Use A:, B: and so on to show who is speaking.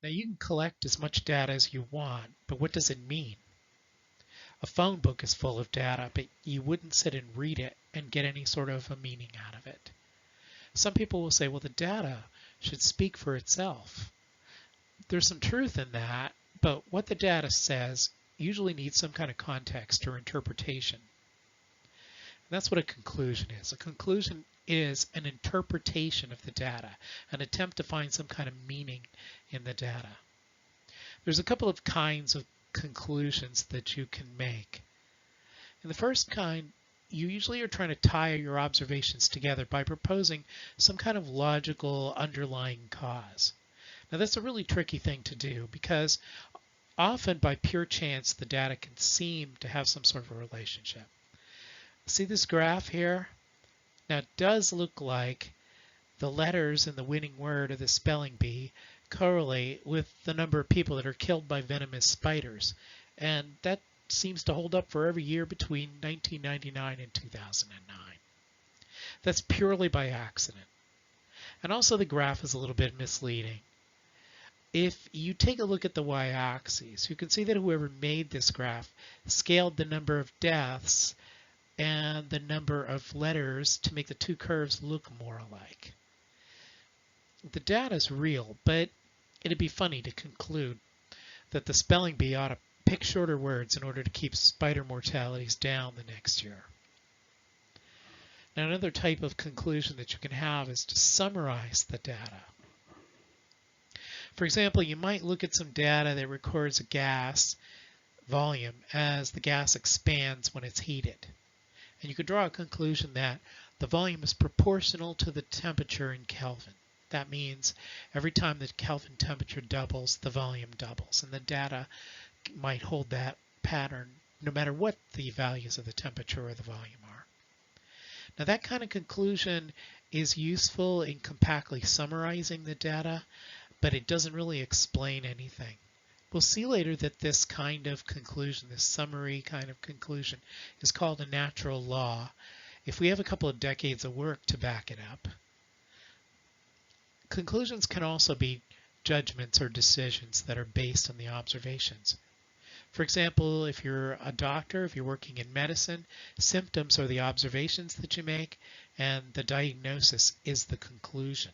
A: Now you can collect as much data as you want, but what does it mean? A phone book is full of data, but you wouldn't sit and read it and get any sort of a meaning out of it. Some people will say, well, the data should speak for itself. There's some truth in that, but what the data says usually needs some kind of context or interpretation. And that's what a conclusion is. A conclusion is an interpretation of the data, an attempt to find some kind of meaning in the data. There's a couple of kinds of conclusions that you can make. In the first kind, you usually are trying to tie your observations together by proposing some kind of logical underlying cause. Now that's a really tricky thing to do because often by pure chance the data can seem to have some sort of a relationship. See this graph here? Now it does look like the letters in the winning word of the spelling bee correlate with the number of people that are killed by venomous spiders. And that seems to hold up for every year between 1999 and 2009. That's purely by accident. And also the graph is a little bit misleading. If you take a look at the y-axis, you can see that whoever made this graph scaled the number of deaths and the number of letters to make the two curves look more alike. The data is real, but it'd be funny to conclude that the spelling bee ought to pick shorter words in order to keep spider mortalities down the next year. Now, another type of conclusion that you can have is to summarize the data. For example, you might look at some data that records a gas volume as the gas expands when it's heated. And you could draw a conclusion that the volume is proportional to the temperature in Kelvin. That means every time the Kelvin temperature doubles, the volume doubles. And the data might hold that pattern no matter what the values of the temperature or the volume are. Now that kind of conclusion is useful in compactly summarizing the data, but it doesn't really explain anything. We'll see later that this kind of conclusion, this summary kind of conclusion, is called a natural law if we have a couple of decades of work to back it up. Conclusions can also be judgments or decisions that are based on the observations. For example, if you're a doctor, if you're working in medicine, symptoms are the observations that you make, and the diagnosis is the conclusion.